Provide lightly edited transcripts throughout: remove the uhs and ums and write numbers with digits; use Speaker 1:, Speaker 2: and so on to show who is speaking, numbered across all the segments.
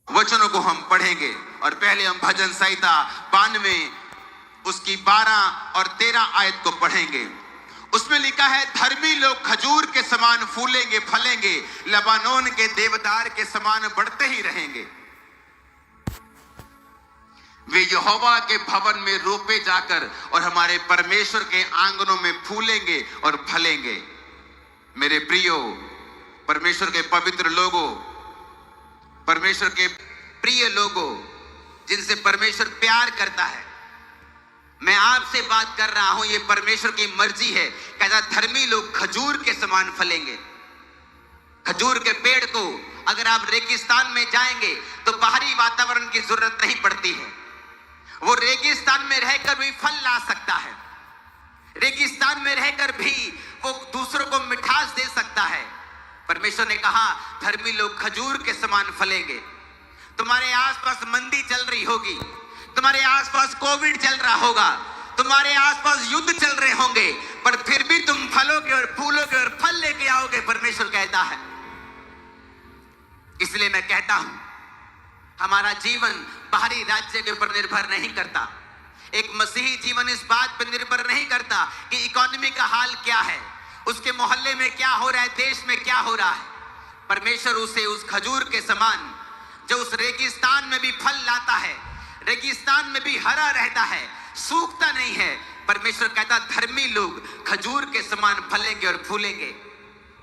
Speaker 1: वचनों को हम पढ़ेंगे और पहले हम भजन संहिता 92 उसकी 12 और 13 आयत को पढ़ेंगे। उसमें लिखा है, धर्मी लोग खजूर के समान फूलेंगे फलेंगे, लबानोन के देवदार के समान बढ़ते ही रहेंगे। वे यहोवा के भवन में रोपे जाकर और हमारे परमेश्वर के आंगनों में फूलेंगे और फलेंगे। मेरे प्रियो, परमेश्वर के पवित्र लोगों, परमेश्वर के प्रिय लोगों, जिनसे परमेश्वर प्यार करता है, मैं आपसे बात कर रहा हूं। ये परमेश्वर की मर्जी है। कहता धर्मी लोग खजूर के समान फलेंगे। खजूर के पेड़ को अगर आप रेगिस्तान में जाएंगे तो बाहरी वातावरण की जरूरत नहीं पड़ती है। वो रेगिस्तान में रहकर भी फल ला सकता है। रेगिस्तान में रहकर भी वो दूसरों को मिठास दे सकता है। परमेश्वर ने कहा धर्मी लोग खजूर के समान फलेंगे। तुम्हारे आसपास मंदी चल रही होगी, तुम्हारे आसपास कोविड चल रहा होगा, तुम्हारे आसपास युद्ध चल रहे होंगे, पर फिर भी तुम फलोगे और फूलोगे और फल लेके आओगे, परमेश्वर कहता है। इसलिए मैं कहता हूं, हमारा जीवन बाहरी राज्य के ऊपर निर्भर नहीं करता। एक मसीही जीवन इस बात पर निर्भर नहीं करता कि इकोनॉमी का हाल क्या है, उसके मोहल्ले में क्या हो रहा है, देश में क्या हो रहा है। परमेश्वर उसे उस खजूर के समान, जो उस रेगिस्तान में भी फल लाता है, रेगिस्तान में भी हरा रहता है, सूखता नहीं है, परमेश्वर कहता धर्मी लोग खजूर के समान फलेंगे और फूलेंगे।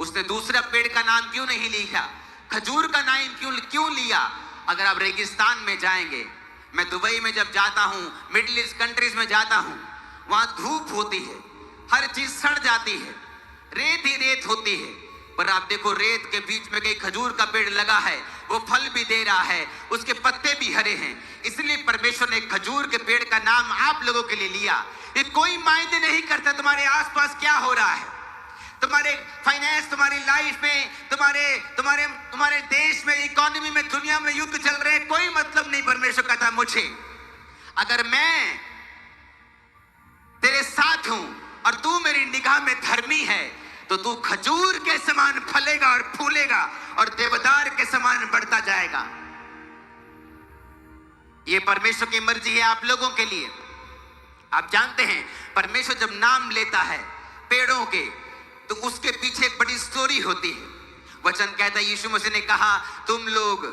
Speaker 1: उसने दूसरा पेड़ का नाम क्यों नहीं लिया, खजूर का नाम क्यों लिया? अगर आप रेगिस्तान में जाएंगे, मैं दुबई में जब जाता हूं, मिडिल ईस्ट कंट्रीज में जाता हूं, वहां धूप होती है, हर चीज सड़ जाती है, रेत ही रेत होती है। पर आप देखो, रेत के बीच में कहीं खजूर का पेड़ लगा है, वो फल भी दे रहा है, उसके पत्ते भी हरे हैं। इसलिए परमेश्वर ने खजूर के पेड़ का नाम आप लोगों के लिए लिया। ये कोई मायने नहीं करता तुम्हारे आसपास क्या हो रहा है, तुम्हारे फाइनेंस, तुम्हारी लाइफ में, तुम्हारे देश में, इकोनॉमी में, दुनिया में युद्ध चल रहे हैं, कोई मतलब नहीं। परमेश्वर कहता मुझे, अगर मैं तेरे साथ हूं और तू मेरी निगाह में धर्मी है, तो तू खजूर के समान फलेगा और फूलेगा और देवदार के समान बढ़ता जाएगा। यह परमेश्वर की मर्जी है आप लोगों के लिए। आप जानते हैं, परमेश्वर जब नाम लेता है पेड़ों के, तो उसके पीछे एक बड़ी स्टोरी होती है। वचन कहता है, यीशु मसीह ने कहा तुम लोग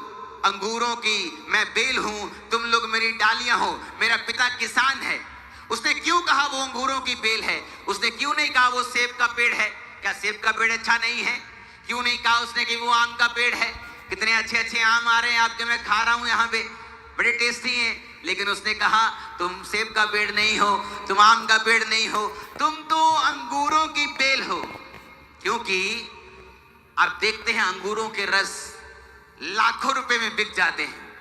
Speaker 1: अंगूरों की, मैं बेल हूं, तुम लोग मेरी डालियां हो, मेरा पिता किसान है। उसने क्यों कहा वो अंगूरों की बेल है? उसने क्यों नहीं कहा वो सेब का पेड़ है? क्या सेब का पेड़ अच्छा नहीं है? क्यों नहीं कहा उसने कि वो आम का पेड़ है? कितने अच्छे अच्छे आम आ रहे हैं आपके, मैं खा रहा हूं यहाँ पे, बड़े टेस्टी हैं। लेकिन उसने कहा तुम सेब का पेड़ नहीं हो, तुम आम का पेड़ नहीं हो, तुम तो अंगूरों की बेल हो। क्योंकि आप देखते हैं अंगूरों के रस लाखों रुपए में बिक जाते हैं,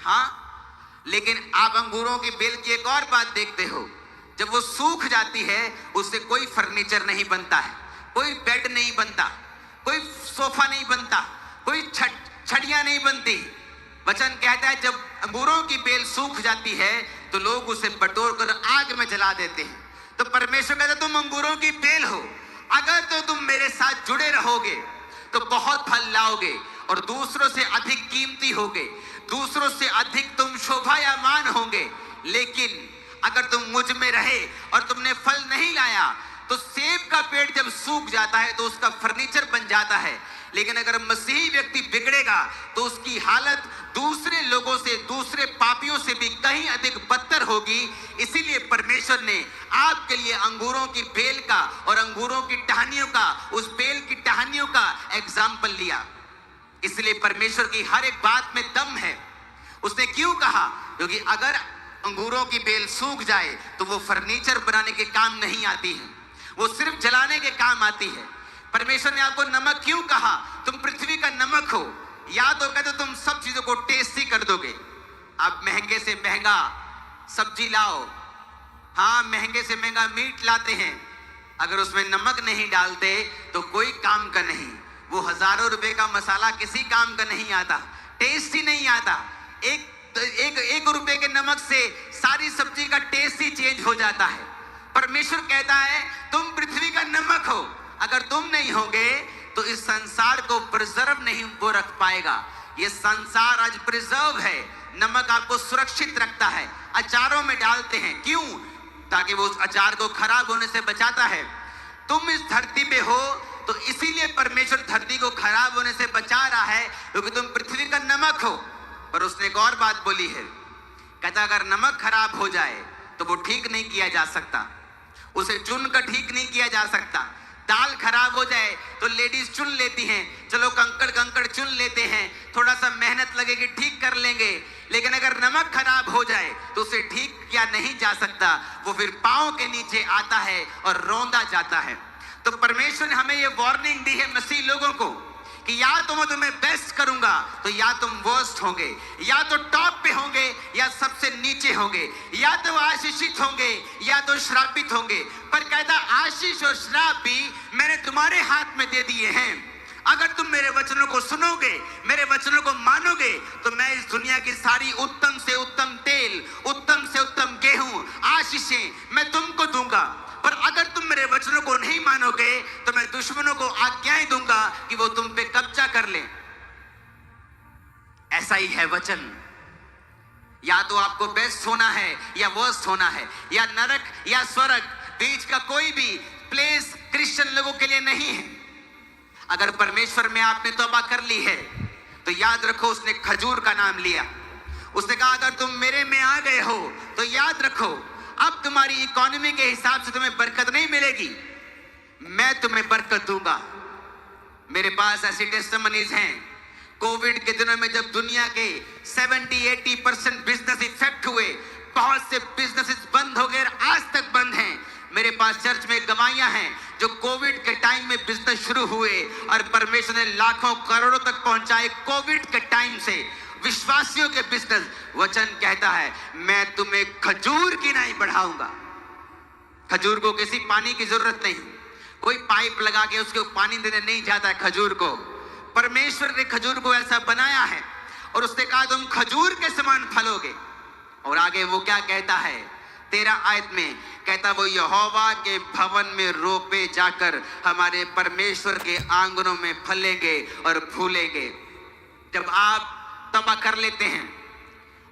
Speaker 1: हाँ, लेकिन आप अंगूरों की बेल की एक और बात देखते हो, जब वो सूख जाती है उससे कोई फर्नीचर नहीं बनता है, कोई बेड नहीं बनता, कोई सोफा नहीं बनता, कोई छड़ियां नहीं बनती। वचन कहता है जब अंगूरों की बेल सूख जाती है तो लोग उसे बटोर कर आग में जला देते हैं। तो परमेश्वर कहता है तुम अंगूरों की बेल हो, अगर तो तुम मेरे साथ जुड़े रहोगे तो बहुत फल लाओगे और दूसरों से अधिक कीमती होगे, दूसरों से अधिक तुम शोभायमान होंगे। लेकिन अगर तुम मुझ में रहे और तुमने फल नहीं लाया, तो सेब का पेड़ जब सूख जाता है तो उसका फर्नीचर बन जाता है। लेकिन अगर मसीही व्यक्ति बिगड़ेगा तो उसकी हालत दूसरे लोगों से, दूसरे पापियों से भी कहीं अधिक बदतर होगी। इसीलिए परमेश्वर ने आपके लिए अंगूरों की बेल का और अंगूरों की टहनियों का, उस बेल की टहनियों का एग्जाम्पल लिया। इसलिए परमेश्वर की हर एक बात में दम है। उसने क्यों कहा? क्योंकि अगर अंगूरों की बेल सूख जाए तो वो फर्नीचर बनाने के काम नहीं आती है, वो सिर्फ जलाने के काम आती है। परमेश्वर ने आपको नमक क्यों कहा? तुम पृथ्वी का नमक हो। याद होगा तो तुम सब चीजों को टेस्टी कर दोगे। आप महंगे से महंगा सब्जी लाओ, हाँ, महंगे से महंगा मीट लाते हैं, अगर उसमें नमक नहीं डालते तो कोई काम का नहीं। वो हजारों रुपए का मसाला किसी काम का नहीं आता, टेस्ट ही नहीं आता। एक रुपए के नमक से सारी सब्जी का टेस्ट ही चेंज हो जाता है। परमेश्वर कहता है तुम पृथ्वी का नमक हो, अगर तुम नहीं होगे तो इस संसार को प्रिजर्व नहीं वो रख पाएगा। ये संसार आज प्रिजर्व है, नमक आपको सुरक्षित रखता है, अचारों में डालते हैं, क्यों? ताकि वो उस अचार को खराब होने से बचाता है। तुम इस धरती पे हो तो इसीलिए परमेश्वर धरती को खराब होने से बचा रहा है, क्योंकि तुम पृथ्वी का नमक हो। पर उसने एक और बात बोली है, कहता अगर नमक खराब हो जाए तो वो ठीक नहीं किया जा सकता, उसे चुन कर ठीक नहीं किया जा सकता। दाल खराब हो जाए तो लेडीज चुन लेती हैं, चलो कंकड़ चुन लेते हैं, थोड़ा सा मेहनत लगेगी ठीक कर लेंगे। लेकिन अगर नमक खराब हो जाए तो उसे ठीक किया नहीं जा सकता, वो फिर पांव के नीचे आता है और रौंदा जाता है। तो परमेश्वर ने हमें ये वार्निंग दी है मसीह लोगों को कि या तो मैं तुम्हें बेस्ट करूंगा तो या तुम वर्स्ट होंगे, या तो टॉप पे होंगे या सबसे नीचे होंगे, या तो आशीषित होंगे या तो श्रापित होंगे। पर कहता आशीष और श्राप भी मैंने तुम्हारे हाथ में दे दिए हैं। अगर तुम मेरे वचनों को सुनोगे, मेरे वचनों को मानोगे, तो मैं इस दुनिया की सारी उत्तम से उत्तम तेल, उत्तम से उत्तम गेहूं, आशीषें मैं तुमको दूंगा। पर अगर तुम मेरे वचनों को नहीं मानोगे तो मैं दुश्मनों को आज्ञाएं दूंगा कि वो तुम पे कब्जा कर लें। ऐसा ही है वचन, या तो आपको बेस्ट होना है या वर्स्ट होना है, या नरक या स्वर्ग, बीच का कोई भी प्लेस क्रिश्चियन लोगों के लिए नहीं है। अगर परमेश्वर में आपने तौबा कर ली है तो याद रखो, उसने खजूर का नाम लिया, उसने कहा अगर तुम मेरे में आ गए हो तो याद रखो अब तुम्हारी इकोनॉमी के हिसाब से तुम्हें बरकत नहीं मिलेगी, मैं तुम्हें बरकत दूंगा। मेरे पास ऐसी टेस्टिमनीज हैं, कोविड के दिनों में जब दुनिया के 70-80% बिजनेस इफेक्ट हुए, बहुत से बिजनेसेस बंद हो गए, आज तक बंद हैं। मेरे पास चर्च में गवाहियां हैं जो कोविड के टाइम में बिजनेस शुरू हुए और परमेश्वर ने लाखों करोड़ों तक पहुंचाए कोविड के टाइम से, विश्वासियों के बिजनेस। वचन कहता है मैं तुम्हें खजूर की नहीं बढ़ाऊंगा। खजूर को किसी पानी की जरूरत नहीं, कोई पाइप लगा के उसको पानी देने नहीं जाता है खजूर को। परमेश्वर ने खजूर को ऐसा बनाया है और उसने कहा तुम खजूर के समान फलोगे। और आगे वो क्या कहता है 13 आयत में, कहता वो यहोवा के भवन में रोपे जाकर हमारे परमेश्वर के आंगनों में फलेंगे और फूलेंगे। जब आप तौबा कर लेते हैं,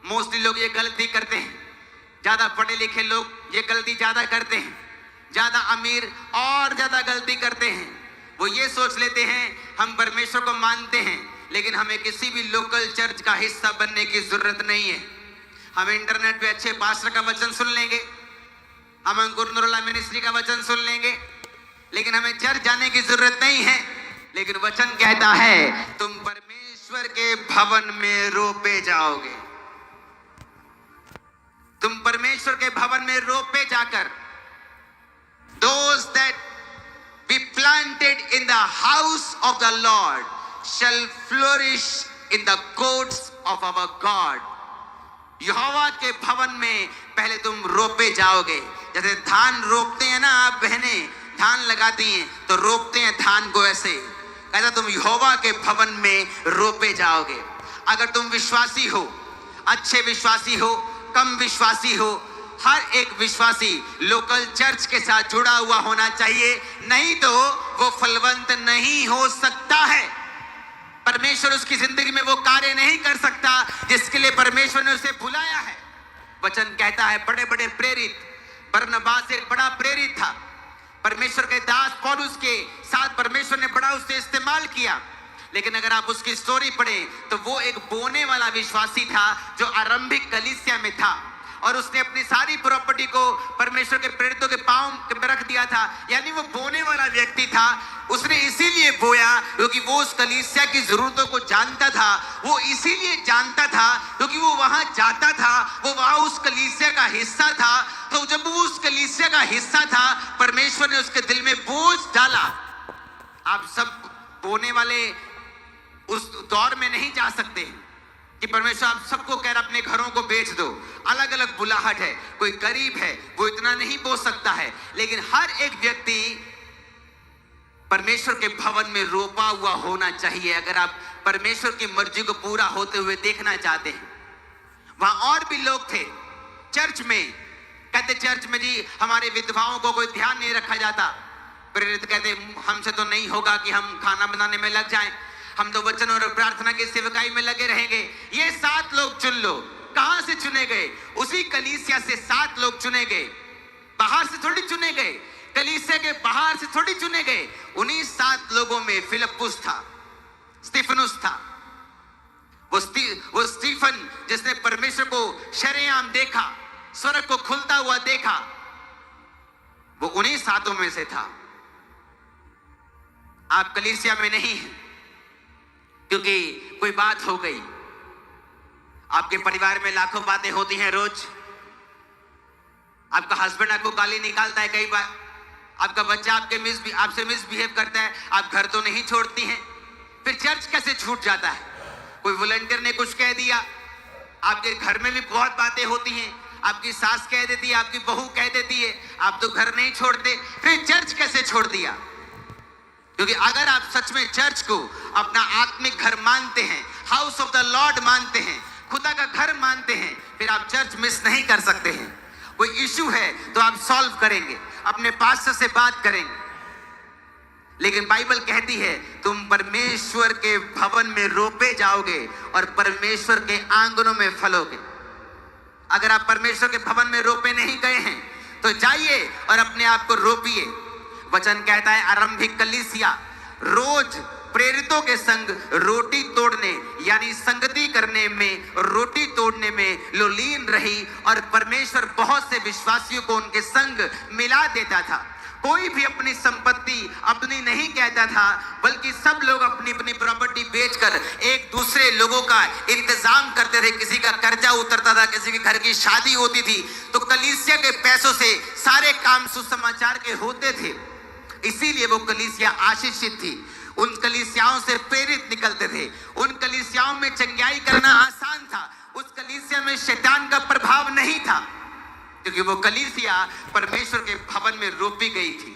Speaker 1: मोस्टली लोग ये गलती करते हैं, ज्यादा पढ़े लिखे लोग ये गलती ज्यादा करते हैं, ज्यादा अमीर और ज्यादा गलती करते हैं। वो ये सोच लेते हैं हम परमेश्वर को मानते हैं लेकिन हमें किसी भी लोकल चर्च का हिस्सा बनने की जरूरत नहीं है। हम इंटरनेट पे अच्छे पास्टर का वचन सुन लेंगे, हम अंकुर नूरुल्लाह मिनिस्ट्री का वचन सुन लेंगे, लेकिन हमें चर्च जाने की जरूरत नहीं है। लेकिन वचन कहता है तुम परमेश्वर के भवन में रोपे जाओगे, तुम परमेश्वर के भवन में रोपे जाकर, those that be planted in the house of the Lord shall flourish in the courts of our God। यहोवा के भवन में पहले तुम रोपे जाओगे। जैसे धान रोपते हैं ना, आप बहनें धान लगाती हैं तो रोपते हैं धान को, ऐसे कहता तुम यहोवा के भवन में रोपे जाओगे। अगर तुम विश्वासी हो, अच्छे विश्वासी हो, कम विश्वासी हो, हर एक विश्वासी लोकल चर्च के साथ जुड़ा हुआ होना चाहिए, नहीं तो वो फलवंत नहीं हो सकता है। परमेश्वर उसकी जिंदगी में वो कार्य नहीं कर सकता जिसके लिए परमेश्वर ने उसे बुलाया है। वचन कहता है बड़े बड़े प्रेरित, बरनबास एक बड़ा प्रेरित था, परमेश्वर के दास पौलुस के साथ परमेश्वर ने बड़ा उससे इस्तेमाल किया। लेकिन अगर आप उसकी स्टोरी पढ़ें तो वो एक बोने वाला विश्वासी था जो आरंभिक कलीसिया में था, और उसने अपनी सारी प्रॉपर्टी को परमेश्वर के प्रेरितों के पांव पे रख दिया था। यानी वो बोने वाला व्यक्ति था। उसने इसीलिए बोया क्योंकि वो उस कलीसिया की जरूरतों को जानता था, वो इसीलिए जानता था क्योंकि वो वहां जाता था, वो वहां उस कलीसिया का हिस्सा था। तो जब वो उस कलीसिया का हिस्सा था, परमेश्वर ने उसके दिल में बोझ डाला। आप सब बोने वाले उस दौर में नहीं जा सकते कि परमेश्वर आप सबको कह रहा अपने घरों को बेच दो। अलग अलग बुलाहट है, कोई गरीब है वो इतना नहीं बोल सकता है, लेकिन हर एक व्यक्ति परमेश्वर के भवन में रोपा हुआ होना चाहिए। अगर आप परमेश्वर की मर्जी को पूरा होते हुए देखना चाहते हैं। वहां और भी लोग थे चर्च में, कहते चर्च में जी हमारे विधवाओं को कोई ध्यान नहीं रखा जाता। प्रेरित कहते हमसे तो नहीं होगा कि हम खाना बनाने में लग जाएं, हम तो वचन और प्रार्थना की सेवकाई में लगे रहेंगे। ये 7 लोग चुन लो। कहां से चुने गए? उसी कलीसिया से 7 लोग चुने गए। बाहर से थोड़ी चुने गए, कलीसिया के बाहर से थोड़ी चुने गए। उन्हीं 7 लोगों में फिलिप्पुस था, स्तिफनुस था। वो स्टीफन जिसने परमेश्वर को शरेआम देखा, स्वर्ग को खुलता हुआ देखा, वो उन्हीं 7 में से था। आप कलीसिया में नहीं हैं क्योंकि कोई बात हो गई। आपके परिवार में लाखों बातें होती हैं रोज। आपका हस्बैंड आपको गाली निकालता है कई बार, आपका बच्चा आपसे मिसबिहेव करता है, आप घर तो नहीं छोड़ती हैं। फिर चर्च कैसे छूट जाता है? कोई वॉलंटियर ने कुछ कह दिया, आपके घर में भी बहुत बातें होती हैं, आपकी सास कह देती है, आपकी बहू कह देती है, आप तो घर नहीं छोड़ते, फिर चर्च कैसे छोड़ दिया? क्योंकि अगर आप सच में चर्च को अपना आत्मिक घर मानते हैं, हाउस ऑफ द लॉर्ड मानते हैं, खुदा का घर मानते हैं, फिर आप चर्च मिस नहीं कर सकते हैं। कोई इश्यू है तो आप सॉल्व करेंगे, अपने पास्टर से बात करेंगे। लेकिन बाइबल कहती है तुम परमेश्वर के भवन में रोपे जाओगे और परमेश्वर के आंगनों में फलोगे। अगर आप परमेश्वर के भवन में रोपे नहीं गए हैं तो जाइए और अपने आप को रोपिए। वचन कहता है आरंभिक कलीसिया रोज प्रेरितों के संग रोटी तोड़ने यानी संगति करने में, रोटी तोड़ने में लीन रही और परमेश्वर बहुत से विश्वासियों को उनके संग मिला देता था। कोई भी अपनी संपत्ति अपनी नहीं कहता था, बल्कि सब लोग अपनी अपनी प्रॉपर्टी बेचकर एक दूसरे लोगों का इंतजाम करते थे। किसी का कर्जा उतरता था, किसी के घर की शादी होती थी तो कलीसिया के पैसों से सारे काम सुसमाचार के होते थे। इसीलिए वो कलीसिया आशीषित थी। उन कलीसियाओं से प्रेरित निकलते थे, उन कलीसियाओं में चंगाई करना आसान था, उस कलीसिया में शैतान का प्रभाव नहीं था, क्योंकि वो कलीसिया परमेश्वर के भवन में रोपी गई थी।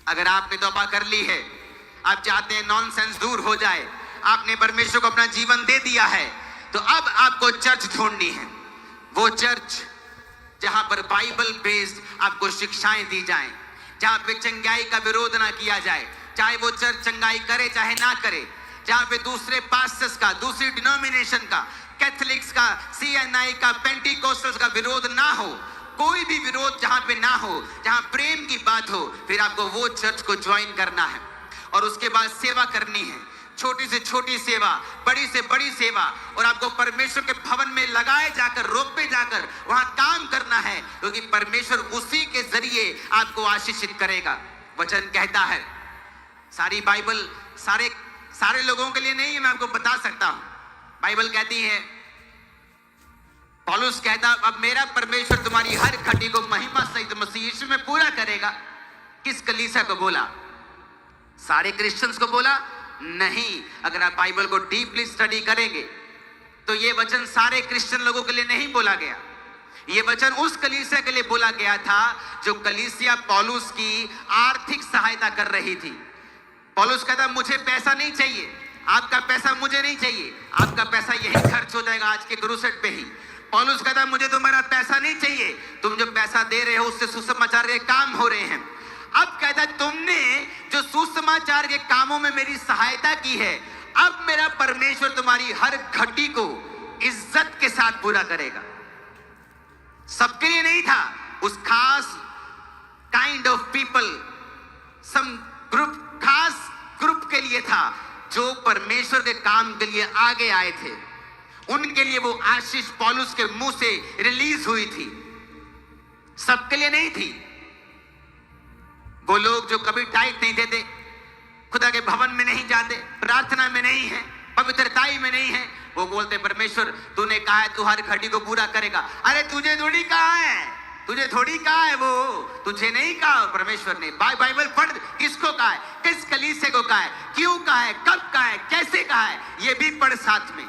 Speaker 1: अगर आपने तौबा कर ली है, आप चाहते हैं नॉनसेंस दूर हो जाए, आपने परमेश्वर को अपना जीवन दे दिया है, तो अब आपको चर्च ढूंढनी है। वो चर्च जहां पर बाइबल बेस्ड आपको शिक्षाएं दी जाएं, जहां पे चंगाई का विरोध ना किया जाए, चाहे वो चर्च चंगाई करे चाहे ना करे, जहां पे दूसरे पास्टर्स का, दूसरी डिनोमिनेशन का, कैथोलिक्स का, CNI का, पेंटिकोस्टल्स का विरोध ना हो। कोई भी विरोध जहां पे ना हो, जहां प्रेम की बात हो, फिर आपको वो चर्च को ज्वाइन करना है और उसके बाद सेवा करनी है। छोटी से छोटी सेवा, बड़ी से बड़ी सेवा, और आपको परमेश्वर के भवन में लगाए जाकर, रोपे जाकर वहां काम करना है, क्योंकि परमेश्वर उसी के जरिए आपको आशीषित करेगा। वचन कहता है, सारी बाइबल सारे लोगों के लिए नहीं है, मैं आपको बता सकता हूं। बाइबल कहती है, पौलुस कहता, अब मेरा परमेश्वर तुम्हारी हर खटी को महिमा सहित मसीह यीशु में पूरा करेगा। किस कलीसिया को बोला? सारे क्रिश्चियंस को बोला? नहीं। अगर आप बाइबल को डीपली स्टडी करेंगे तो ये वचन सारे क्रिश्चियन लोगों के लिए नहीं बोला गया। ये वचन उस कलीसिया के लिए बोला गया था जो कलीसिया पौलुस की आर्थिक सहायता कर रही थी। पौलुस कहता, मुझे पैसा नहीं चाहिए, आपका पैसा मुझे नहीं चाहिए, आपका पैसा यही खर्च हो जाएगा आज के क्रूसेड पे ही। पौलुस कहता, मुझे तुम्हारा पैसा नहीं चाहिए, तुम जो पैसा दे रहे हो उससे सुसमाचार के काम हो रहे हैं। अब कहता, तुमने जो सुसमाचार के कामों में मेरी सहायता की है, अब मेरा परमेश्वर तुम्हारी हर घटी को इज्जत के साथ पूरा करेगा। सबके लिए नहीं था, उस खास kind of people, some group, खास ग्रुप के लिए था जो परमेश्वर के काम के लिए आगे आए थे। उनके लिए वो आशीष पौलुस के मुंह से रिलीज हुई थी, सबके लिए नहीं थी। वो लोग जो कभी टाइट नहीं देते, खुदा के भवन में नहीं जाते, प्रार्थना में नहीं है, पवित्रताई में नहीं है, वो बोलते परमेश्वर तूने कहा है तू हर घटी को पूरा करेगा। अरे तुझे थोड़ी कहा है, तुझे थोड़ी कहा है, वो तुझे नहीं कहा परमेश्वर ने। बाइबल पढ़, किसको कहा है, किस कलीसिया को कहा है, क्यों कहा है, कब कहा है, कैसे कहा है, ये भी पढ़ साथ में।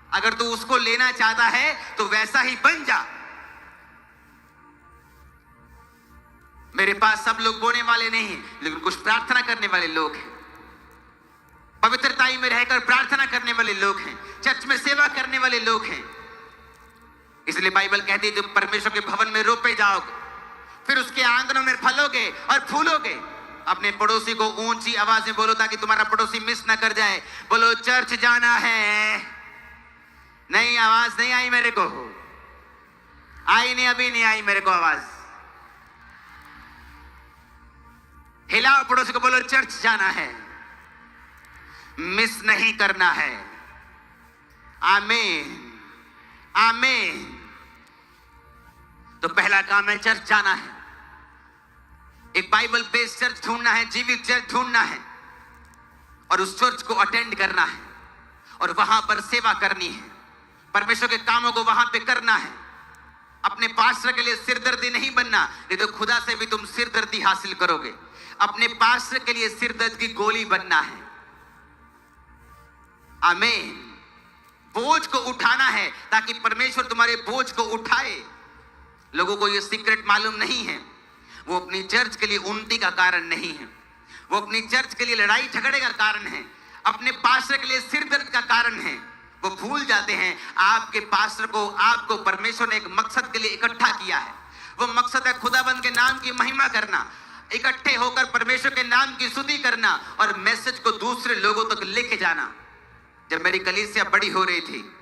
Speaker 1: अगर तू उसको लेना चाहता है तो वैसा ही बन जा। मेरे पास सब लोग बोने वाले नहीं हैं, लेकिन कुछ प्रार्थना करने वाले लोग हैं, पवित्रताई में रहकर प्रार्थना करने वाले लोग हैं, चर्च में सेवा करने वाले लोग हैं। इसलिए बाइबल कहती है, तुम परमेश्वर के भवन में रोपे जाओगे, फिर उसके आंगनों में फलोगे और फूलोगे। अपने पड़ोसी को ऊंची आवाज में बोलो ताकि तुम्हारा पड़ोसी मिस ना कर जाए। बोलो चर्च जाना है। नहीं, आवाज नहीं आई मेरे को, आई नहीं, अभी नहीं आई मेरे को आवाज। हिलाओ पड़ोसी को, बोलो चर्च जाना है, मिस नहीं करना है। आमीन, आमीन। तो पहला काम है चर्च जाना है। एक बाइबल बेस्ड चर्च ढूंढना है, जीवित चर्च ढूंढना है और उस चर्च को अटेंड करना है और वहां पर सेवा करनी है। परमेश्वर के कामों को वहां पे करना है। अपने पास्टर के लिए सिरदर्दी नहीं बनना, नहीं तो खुदा से भी तुम सिरदर्दी हासिल करोगे। अपने पास्टर के लिए सिरदर्द की गोली बनना है। आमीन। बोझ को उठाना है ताकि परमेश्वर तुम्हारे बोझ को उठाए। लोगों को यह सीक्रेट मालूम नहीं है। वो अपनी चर्च के लिए उन्नति का कारण नहीं है, वो अपनी चर्च के लिए लड़ाई झगड़े का कारण है, अपने पास्टर के लिए सिरदर्द का कारण है। वो भूल जाते हैं आपके पास्टर को, आपको परमेश्वर ने एक मकसद के लिए इकट्ठा किया है। वो मकसद है खुदाबंद के नाम की महिमा करना, इकट्ठे होकर परमेश्वर के नाम की स्तुति करना और मैसेज को दूसरे लोगों तक लेके जाना। जब मेरी कलीसिया बड़ी हो रही थी,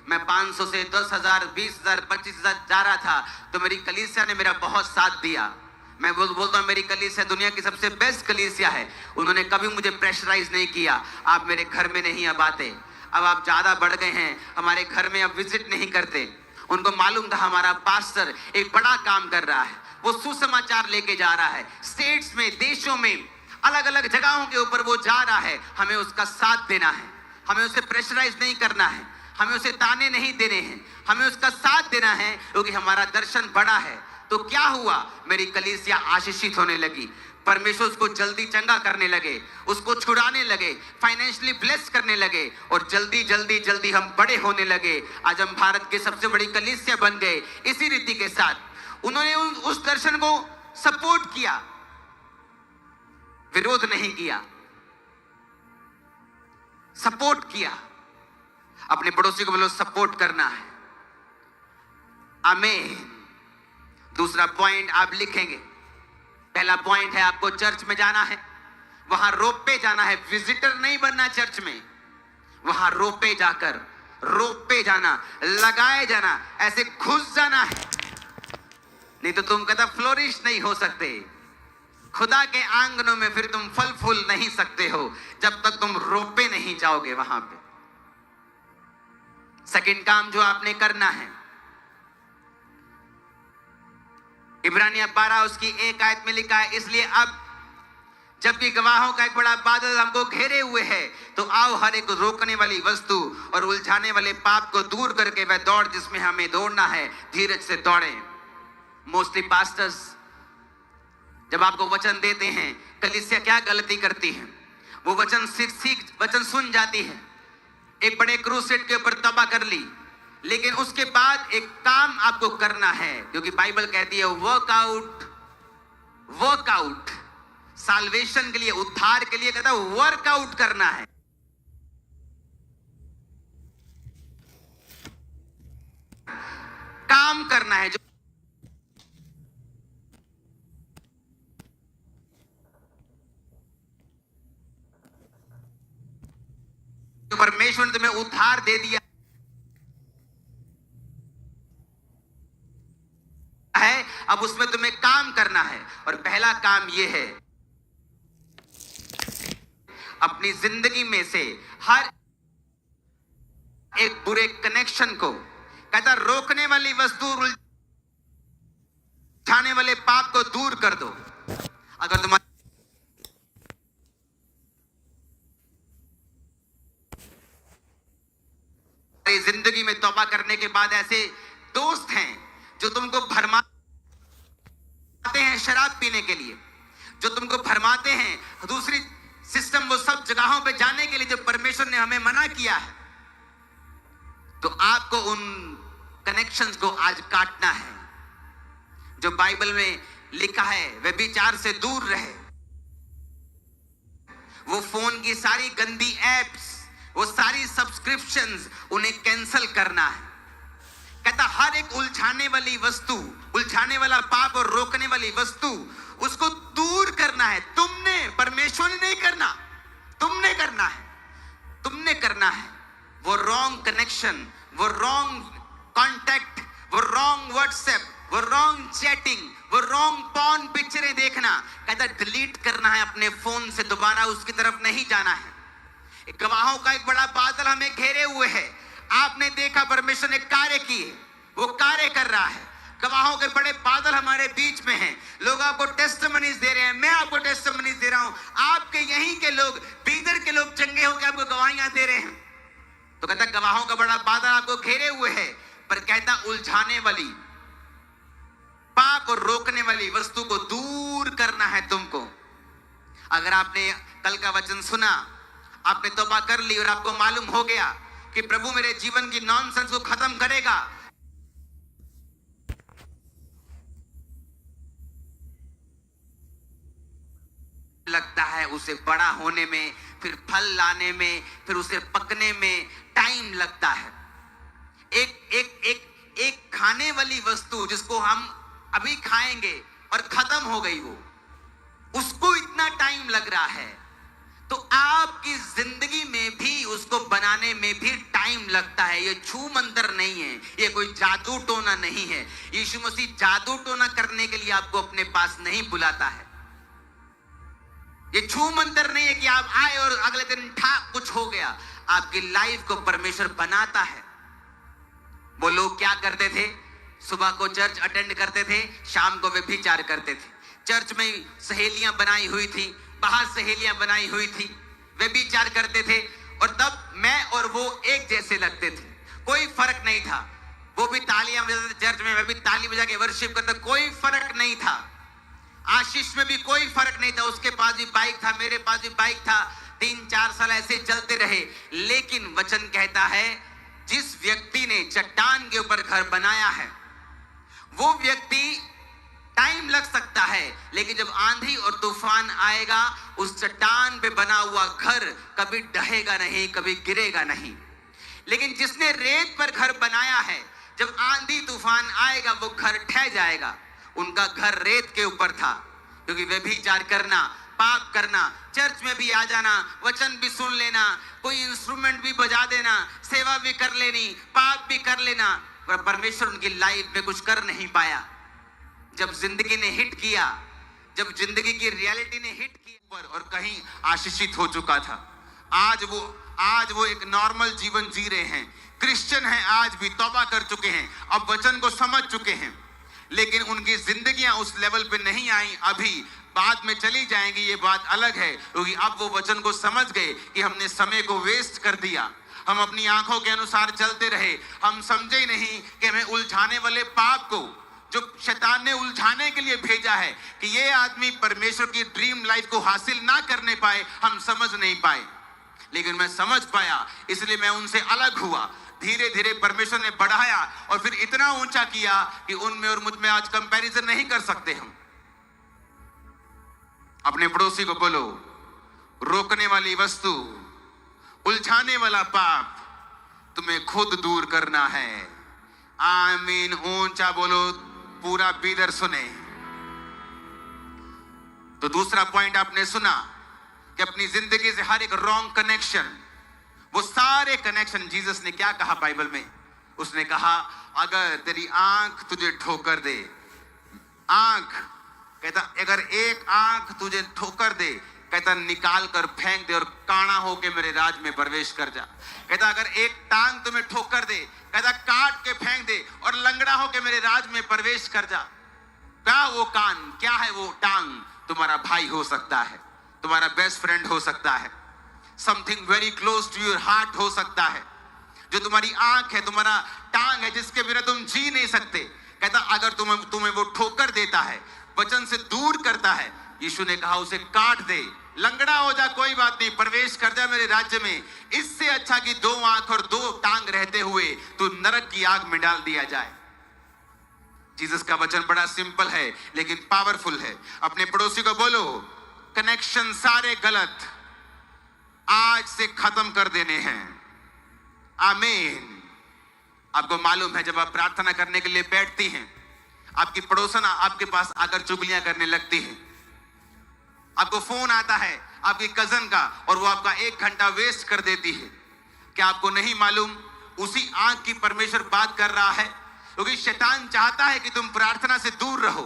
Speaker 1: मैं 500 से 10,000, 20,000, 25,000 जा रहा था, तो मेरी कलीसिया ने मेरा बहुत साथ दिया। मैं बोलता हूँ मेरी कलीसिया दुनिया की सबसे बेस्ट कलीसिया है। उन्होंने कभी मुझे प्रेशराइज नहीं किया, आप मेरे घर में नहीं अब आते, अब आप ज्यादा बढ़ गए हैं, हमारे घर में अब विजिट नहीं करते। उनको मालूम था हमारा पास्टर एक बड़ा काम कर रहा है, वो सुसमाचार लेके जा रहा है, स्टेट्स में, देशों में, अलग अलग जगहों के ऊपर वो जा रहा है। हमें उसका साथ देना है, हमें उसे प्रेशराइज नहीं करना है, हमें उसे ताने नहीं देने हैं, हमें उसका साथ देना है, क्योंकि हमारा दर्शन बड़ा है। तो क्या हुआ, मेरी कलीसिया आशीषित होने लगी। परमेश्वर उसको जल्दी चंगा करने लगे, उसको छुड़ाने लगे, फाइनेंशियली ब्लेस करने लगे और जल्दी जल्दी जल्दी हम बड़े होने लगे। आज हम भारत के सबसे बड़ी कलीसिया बन गए। इसी रीति के साथ उन्होंने उस दर्शन को सपोर्ट किया, विरोध नहीं किया, सपोर्ट किया। अपने पड़ोसी को बोलो सपोर्ट करना है। आमीन। दूसरा पॉइंट आप लिखेंगे। पहला पॉइंट है आपको चर्च में जाना है, वहां रोप पे जाना है, विजिटर नहीं बनना चर्च में। वहां रोप पे जाकर, रोप पे जाना, लगाए जाना, ऐसे घुस जाना है, नहीं तो तुम कहता फ्लोरिश नहीं हो सकते। खुदा के आंगनों में फिर तुम फल फूल नहीं सकते हो जब तक तुम रोप पे नहीं जाओगे वहां पे। सेकंड काम जो आपने करना है, इब्रानिया 12 उसकी 1 आयत में लिखा है, इसलिए अब जबकि गवाहों का एक बड़ा बादल हमको घेरे हुए है, तो आओ हर एक रोकने वाली वस्तु और उलझाने वाले पाप को दूर करके वह दौड़ जिसमें हमें दौड़ना है, धीरज से दौड़ें। मोस्टली पास्टर्स जब आपको वचन देते हैं, कलीसिया क्या गलती करती है, वो वचन वचन सुन जाती है, एक बड़े क्रूसेड के ऊपर तबाह कर ली, लेकिन उसके बाद एक काम आपको करना है, क्योंकि बाइबल कहती है वर्कआउट साल्वेशन के लिए, उद्धार के लिए कहता है वर्कआउट करना है। काम करना है। जो परमेश्वर ने तुम्हें उद्धार दे दिया है, अब उसमें तुम्हें काम करना है। और पहला काम यह है, अपनी जिंदगी में से हर एक बुरे कनेक्शन को, कहता रोकने वाली वस्तु, उलझाने वाले पाप को दूर कर दो। अगर तुम्हारी जिंदगी में तौबा करने के बाद ऐसे दोस्त हैं जो तुमको भरमाते हैं शराब पीने के लिए, जो तुमको भरमाते हैं दूसरी सिस्टम, वो सब जगहों पे जाने के लिए जो परमेश्वर ने हमें मना किया है, तो आपको उन कनेक्शंस को आज काटना है। जो बाइबल में लिखा है व्यभिचार से दूर रहे, वो फोन की सारी गंदी एप्स, वो सारी सब्सक्रिप्शंस, उन्हें कैंसिल करना है। कहता कहता हर एक उलझाने वाली वस्तु, उलझाने वाला पाप और रोकने वाली वस्तु, उसको दूर करना है। तुमने, परमेश्वर ने नहीं करना, तुमने करना है, तुमने करना है। वो रॉन्ग कनेक्शन, वो रॉन्ग कांटेक्ट, वो रॉन्ग व्हाट्सएप, वो रॉन्ग चैटिंग, वो रॉन्ग पॉर्न पिक्चरें देखना, कहता डिलीट करना है अपने फोन से, दोबारा उसकी तरफ नहीं जाना है। गवाहों का एक बड़ा बादल हमें घेरे हुए है। आपने देखा परमेश्वर ने कार्य किए, वो कार्य कर रहा है। गवाहों के बड़े बादल हमारे बीच में हैं। लोग आपको टेस्टिमनीज दे रहे हैं, मैं आपको टेस्टिमनीज दे रहा हूं। आपके यहीं के लोग, बीदर के लोग चंगे होकर आपको गवाहियां दे रहे हैं। तो कहता गवाहों का बड़ा बादल आपको घेरे हुए है, पर कहता उलझाने वाली, पाप और रोकने वाली वस्तु को दूर करना है तुमको। अगर आपने कल का वचन सुना, आपने तौबा कर ली और आपको मालूम हो गया कि प्रभु मेरे जीवन की नॉनसेंस को खत्म करेगा, लगता है उसे बड़ा होने में, फिर फल लाने में, फिर उसे पकने में टाइम लगता है। एक खाने वाली वस्तु जिसको हम अभी खाएंगे और खत्म हो गई, वो उसको इतना टाइम लग रहा है, तो आपकी जिंदगी में भी उसको बनाने में भी टाइम लगता है। ये छू मंतर नहीं है, ये कोई जादू टोना नहीं है। यीशु मसीह जादू टोना करने के लिए आपको अपने पास नहीं बुलाता है। ये छू मंतर नहीं है कि आप आए और अगले दिन कुछ हो गया। आपकी लाइफ को परमेश्वर बनाता है। वो लोग क्या करते थे? सुबह को चर्च अटेंड करते थे, शाम को व्यभिचार करते थे। चर्च में सहेलियां बनाई हुई थी, बाहर सहेलियां बनाई हुई थी, व्यभिचार करते थे, और तब मैं और वो एक जैसे लगते थे, कोई फर्क नहीं था। वो भी तालियां बजाते थे चर्च में, मैं भी ताली बजा के वर्शिप करता, कोई फर्क नहीं था। आशीष में भी कोई फर्क नहीं था, उसके पास भी बाइक था, मेरे पास भी बाइक था। 3-4 साल ऐसे चलते रहे। लेकिन वचन कहता है जिस व्यक्ति ने चट्टान के ऊपर घर बनाया है, वो व्यक्ति, टाइम लग सकता है, लेकिन जब आंधी और तूफान आएगा, उस चट्टान पे बना हुआ घर कभी ढहेगा नहीं, कभी गिरेगा नहीं। लेकिन जिसने रेत पर घर बनाया है, जब आंधी तूफान आएगा वो घर ढह जाएगा। उनका घर रेत के ऊपर था, क्योंकि व्यभिचार करना, पाप करना, चर्च में भी आ जाना, वचन भी सुन लेना, कोई इंस्ट्रूमेंट भी बजा देना, सेवा भी कर लेनी, पाप भी कर लेना, पर परमेश्वर उनकी लाइफ में कुछ कर नहीं पाया। जब जिंदगी ने हिट किया, जब जिंदगी की रियलिटी ने हिट किया और कहीं आशीषित हो चुका था, आज वो एक नॉर्मल जीवन जी रहे हैं, क्रिश्चियन हैं, आज भी तौबा कर चुके हैं, अब वचन को समझ चुके हैं, लेकिन उनकी जिंदगियां उस लेवल पे नहीं आई, अभी बाद में चली जाएंगी, ये बात अलग है। क्योंकि अब वो वचन को समझ गए कि हमने समय को वेस्ट कर दिया, हम अपनी आंखों के अनुसार चलते रहे, हम समझे ही नहीं कि हमें उलझाने वाले पाप को, जो शैतान ने उलझाने के लिए भेजा है कि ये आदमी परमेश्वर की ड्रीम लाइफ को हासिल ना करने पाए, हम समझ नहीं पाए। लेकिन मैं समझ पाया, इसलिए मैं उनसे अलग हुआ। धीरे धीरे परमेश्वर ने बढ़ाया और फिर इतना ऊंचा किया कि उनमें और मुझ में आज कंपैरिजन नहीं कर सकते हम। अपने पड़ोसी को बोलो, रोकने वाली वस्तु, उलझाने वाला पाप तुम्हें खुद दूर करना है। आमीन। ऊंचा बोलो, पूरा बीदर सुने। तो दूसरा पॉइंट आपने सुना कि अपनी जिंदगी से हर एक रॉन्ग कनेक्शन, वो सारे कनेक्शन, जीसस ने क्या कहा बाइबल में? उसने कहा अगर तेरी आंख तुझे ठोकर दे, आंख, कहता अगर एक आंख तुझे ठोकर दे, कहता निकाल कर फेंक दे और काना होके मेरे राज में प्रवेश कर जा। कहता अगर एक टांग तुम्हें ठोकर दे, कहता काट के फेंक दे और लंगड़ा होके मेरे राज में प्रवेश कर जा। क्या वो कान, क्या है वो टांग? तुम्हारा भाई हो सकता है, तुम्हारा बेस्ट फ्रेंड हो सकता है, something very close to your heart हो सकता है। जो तुम्हारी आंख है, तुम्हारा टांग है, जिसके बिना तुम जी नहीं सकते। कहता अगर तुम्हें वो ठोकर देता है, वचन से दूर करता है, यीशु ने कहा उसे काट दे, लंगड़ा हो जा, कोई बात नहीं, प्रवेश कर जा मेरे राज्य में। इससे अच्छा कि 2 आंख और 2 टांग रहते हुए तू नरक की आग में डाल दिया जाए। जीसस का वचन बड़ा सिंपल है लेकिन पावरफुल है। अपने पड़ोसी को बोलो, कनेक्शन सारे गलत आज से खत्म कर देने हैं। आमीन। आपको मालूम है, जब आप प्रार्थना करने के लिए बैठती हैं, आपकी पड़ोसन आपके पास आकर चुगलियां करने लगती है। आपको फोन आता है आपकी कजन का और वो आपका 1 घंटा वेस्ट कर देती है। क्या आपको नहीं मालूम उसी आंख की परमेश्वर बात कर रहा है? क्योंकि शैतान चाहता है कि तुम प्रार्थना से दूर रहो,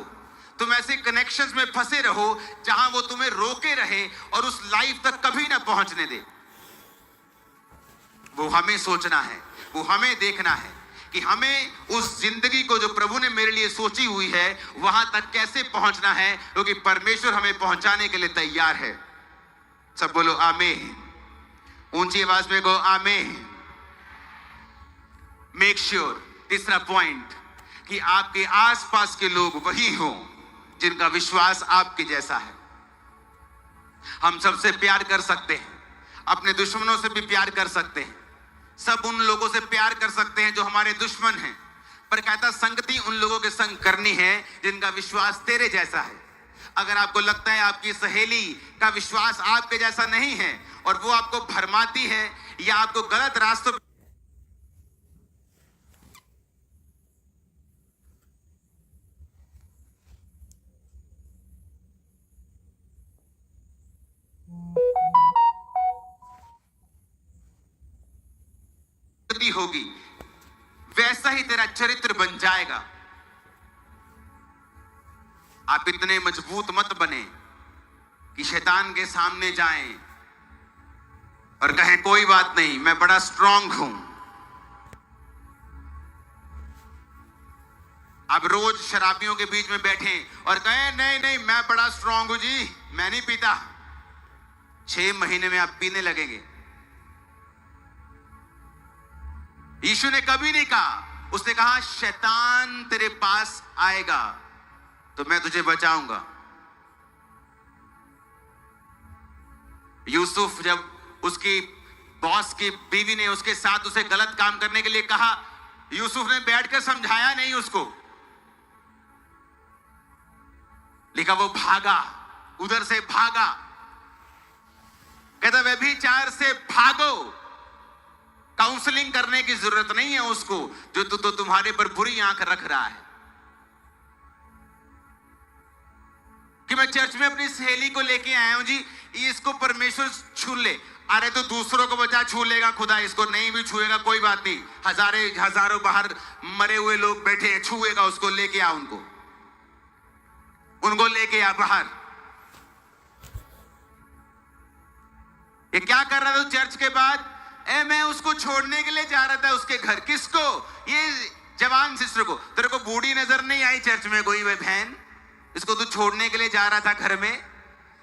Speaker 1: तुम ऐसे कनेक्शंस में फंसे रहो जहां वो तुम्हें रोके रहे और उस लाइफ तक कभी ना पहुंचने दे। वो हमें सोचना है, वो हमें देखना है कि हमें उस जिंदगी को जो प्रभु ने मेरे लिए सोची हुई है वहां तक कैसे पहुंचना है, क्योंकि परमेश्वर हमें पहुंचाने के लिए तैयार है। सब बोलो आमीन, ऊंची आवाज में कहो आमीन। मेक श्योर, तीसरा पॉइंट, कि आपके आसपास के लोग वही हों जिनका विश्वास आपके जैसा है। हम सबसे प्यार कर सकते हैं, अपने दुश्मनों से भी प्यार कर सकते हैं, सब उन लोगों से प्यार कर सकते हैं जो हमारे दुश्मन हैं, पर कहता संगति उन लोगों के संग करनी है जिनका विश्वास तेरे जैसा है। अगर आपको लगता है आपकी सहेली का विश्वास आपके जैसा नहीं है और वो आपको भरमाती है या आपको गलत रास्तों होगी, वैसा ही तेरा चरित्र बन जाएगा। आप इतने मजबूत मत बने कि शैतान के सामने जाएं और कहें कोई बात नहीं, मैं बड़ा स्ट्रांग हूं। आप रोज शराबियों के बीच में बैठे और कहें नहीं नहीं मैं बड़ा स्ट्रांग हूं जी, मैं नहीं पीता। 6 महीने में आप पीने लगेंगे। यीशु ने कभी नहीं कहा, उसने कहा शैतान तेरे पास आएगा तो मैं तुझे बचाऊंगा। यूसुफ जब उसकी बॉस की बीवी ने उसके साथ उसे गलत काम करने के लिए कहा, यूसुफ ने बैठकर समझाया नहीं उसको, लिखा वो भागा, उधर से भागा। कहता व्यभिचार से भागो, काउंसलिंग करने की जरूरत नहीं है उसको, जो तो तुम्हारे पर बुरी आंख रख रहा है कि मैं चर्च में अपनी सहेली को लेके आया हूं जी, इसको परमेश्वर छू ले। अरे तो दूसरों को बचा, छू लेगा खुदा, इसको नहीं भी छुएगा कोई बात नहीं। हजारों बाहर मरे हुए लोग बैठे हैं, छुएगा उसको, लेके आ उनको लेके आ बाहर। ये क्या कर रहा था चर्च के बाद? मैं उसको छोड़ने के लिए जा रहा था उसके घर। किसको? ये जवान सिस्टर को। तेरे को बूढ़ी नजर नहीं आई चर्च में कोई बहन? इसको तू छोड़ने के लिए जा रहा था घर में।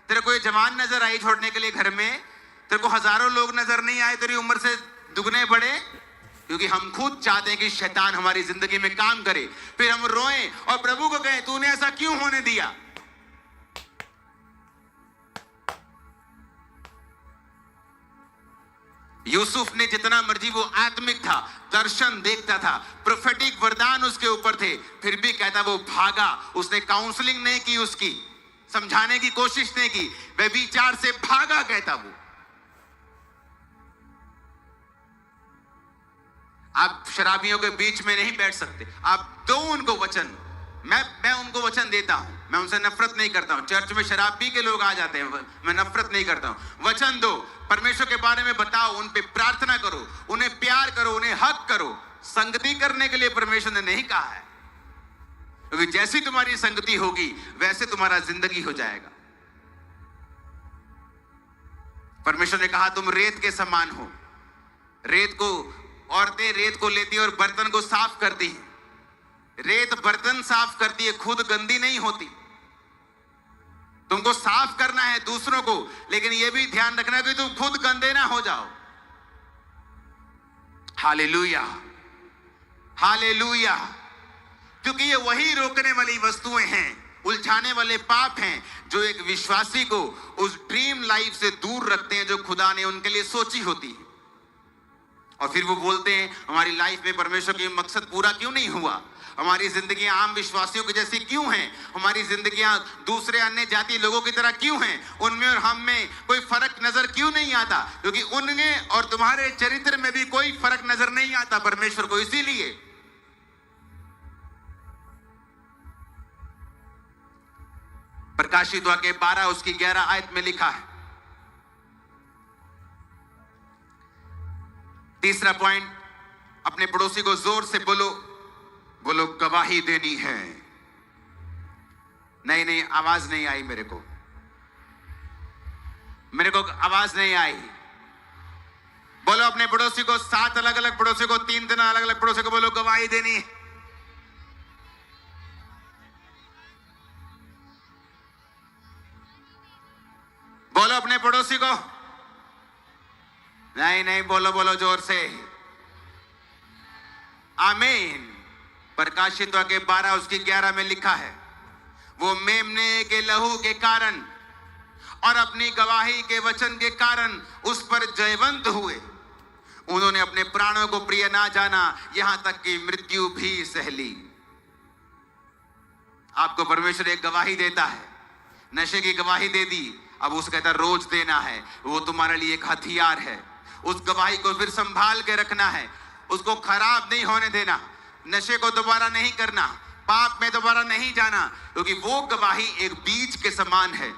Speaker 1: तेरे को ये जवान नजर आई छोड़ने के लिए घर में? तेरे को हजारों लोग नजर नहीं आए तेरी उम्र से दुगने बड़े? क्योंकि हम खुद चाहते हैं कि शैतान हमारी जिंदगी में काम करे, फिर हम रोएं और प्रभु को कहें तूने ऐसा क्यों होने दिया। यूसुफ ने जितना मर्जी, वो आत्मिक था, दर्शन देखता था, प्रोफेटिक वरदान उसके ऊपर थे, फिर भी कहता वो भागा। उसने काउंसलिंग नहीं की, उसकी समझाने की कोशिश नहीं की, व्यभिचार से भागा। कहता वो आप शराबियों के बीच में नहीं बैठ सकते। आप दो उनको वचन, मैं उनको वचन देता हूं, मैं उनसे नफरत नहीं करता हूं। चर्च में शराब पी के लोग आ जाते हैं, मैं नफरत नहीं करता हूं। वचन दो, परमेश्वर के बारे में बताओ, उन पे प्रार्थना करो, उन्हें प्यार करो, उन्हें हक करो। संगति करने के लिए परमेश्वर ने नहीं कहा है, क्योंकि जैसी तुम्हारी संगति होगी वैसे तुम्हारा जिंदगी हो जाएगा। परमेश्वर ने कहा तुम रेत के समान हो। रेत को औरतें रेत को लेती और बर्तन को साफ करती हैं। रेत बर्तन साफ करती है, खुद गंदी नहीं होती। तुमको साफ करना है दूसरों को, लेकिन यह भी ध्यान रखना कि तुम खुद गंदे ना हो जाओ। Hallelujah, hallelujah. क्योंकि ये वही रोकने वाली वस्तुएं हैं, उलझाने वाले पाप हैं, जो एक विश्वासी को उस ड्रीम लाइफ से दूर रखते हैं जो खुदा ने उनके लिए सोची होती है। और फिर वो बोलते हैं हमारी लाइफ में परमेश्वर के मकसद पूरा क्यों नहीं हुआ, हमारी जिंदगियां आम विश्वासियों की जैसी क्यों हैं, हमारी जिंदगियां दूसरे अन्य जाति लोगों की तरह क्यों हैं, उनमें और हम में कोई फर्क नजर क्यों नहीं आता, क्योंकि उनमें और तुम्हारे चरित्र में भी कोई फर्क नजर नहीं आता परमेश्वर को। इसीलिए प्रकाशित वाक्य 12 उसकी 11 आयत में लिखा है। तीसरा पॉइंट, अपने पड़ोसी को जोर से बोलो, बोलो गवाही देनी है। नहीं आवाज नहीं आई, मेरे को आवाज नहीं आई। बोलो अपने पड़ोसी को, 7 अलग अलग पड़ोसी को, 3 अलग अलग पड़ोसी को बोलो गवाही देनी है। बोलो अपने पड़ोसी को, नहीं बोलो जोर से। आमीन। प्रकाशित वाक्य 12 उसकी 11 में लिखा है, वो मेमने के लहू के कारण और अपनी गवाही के वचन के कारण उस पर जयवंत हुए। उन्होंने अपने प्राणों को प्रिय ना जाना, यहां तक कि मृत्यु भी सह ली। आपको परमेश्वर एक गवाही देता है, नशे की गवाही दे दी, अब उसे कहता रोज देना है। वो तुम्हारे लिए एक हथियार है। उस गवाही को फिर संभाल के रखना है, उसको खराब नहीं होने देना, नशे को दोबारा नहीं करना, पाप में दोबारा नहीं जाना, क्योंकि वो गवाही एक बीज के समान है।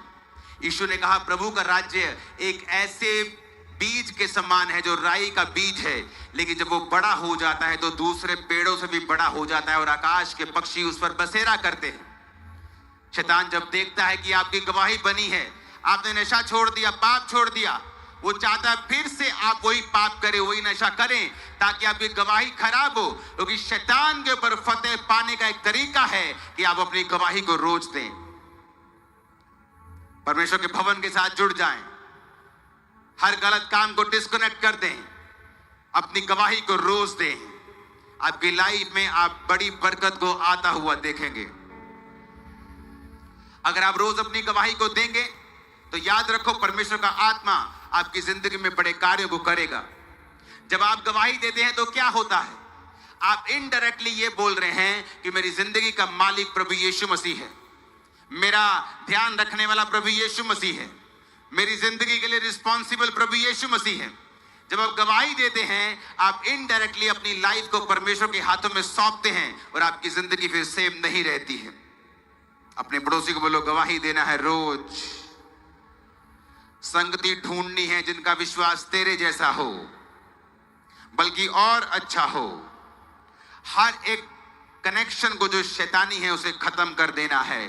Speaker 1: यीशु ने कहा प्रभु का राज्य एक ऐसे बीज के समान है जो राई का बीज है, लेकिन जब वो बड़ा हो जाता है तो दूसरे पेड़ों से भी बड़ा हो जाता है और आकाश के पक्षी उस पर बसेरा करते हैं। शैतान जब देखता है कि आपकी गवाही बनी है, आपने नशा छोड़ दिया, पाप छोड़ दिया, वो चाहता है फिर से आप वही पाप करें, वही नशा करें, ताकि आपकी गवाही खराब हो। क्योंकि शैतान के ऊपर फतेह पाने का एक तरीका है कि आप अपनी गवाही को रोज दें। परमेश्वर के भवन के साथ जुड़ जाएं, हर गलत काम को डिस्कनेक्ट कर दें, अपनी गवाही को रोज दें। आपकी लाइफ में आप बड़ी बरकत को आता हुआ देखेंगे। अगर आप रोज अपनी गवाही को देंगे तो याद रखो परमेश्वर का आत्मा आपकी जिंदगी में बड़े कार्यों को करेगा। जब आप गवाही देते हैं तो क्या होता है, आप इनडायरेक्टली ये बोल रहे हैं कि मेरी जिंदगी का मालिक प्रभु यीशु मसीह है, मेरा ध्यान रखने वाला प्रभु यीशु मसीह है, मेरी जिंदगी के लिए रिस्पॉन्सिबल प्रभु यीशु मसीह है। जब आप गवाही देते हैं, आप इनडायरेक्टली अपनी लाइफ को परमेश्वर के हाथों में सौंपते हैं और आपकी जिंदगी फिर सेम नहीं रहती है। अपने पड़ोसी को बोलो गवाही देना है रोज। संगति ढूंढनी है जिनका विश्वास तेरे जैसा हो, बल्कि और अच्छा हो। हर एक कनेक्शन को जो शैतानी है उसे खत्म कर देना है।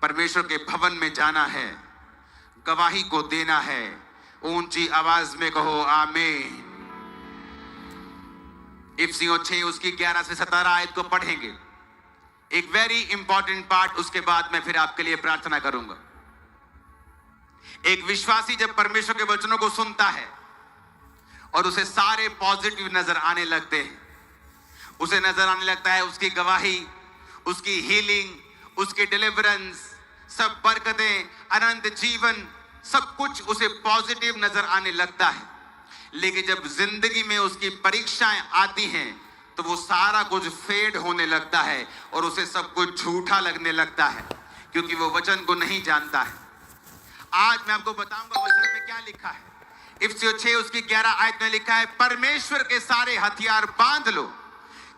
Speaker 1: परमेश्वर के भवन में जाना है, गवाही को देना है। ऊंची आवाज में कहो आमीन। इफिसियों 6 उसकी 11 से 17 आयत को पढ़ेंगे। एक वेरी इंपॉर्टेंट पार्ट, उसके बाद मैं फिर आपके लिए प्रार्थना करूंगा। एक विश्वासी जब परमेश्वर के वचनों को सुनता है और उसे सारे पॉजिटिव नजर आने लगते हैं, उसे नजर आने लगता है उसकी गवाही, उसकी हीलिंग, उसकी डिलीवरेंस, सब बरकतें, अनंत जीवन, सब कुछ उसे पॉजिटिव नजर आने लगता है। लेकिन जब जिंदगी में उसकी परीक्षाएं आती हैं तो वो सारा कुछ फेड होने लगता है और उसे सब कुछ झूठा लगने लगता है, क्योंकि वो वचन को नहीं जानता है। आज मैं आपको बताऊंगा वचन में क्या लिखा है। इफिसियों 6 उसकी 11 आयत में लिखा है, परमेश्वर के सारे हथियार बांध लो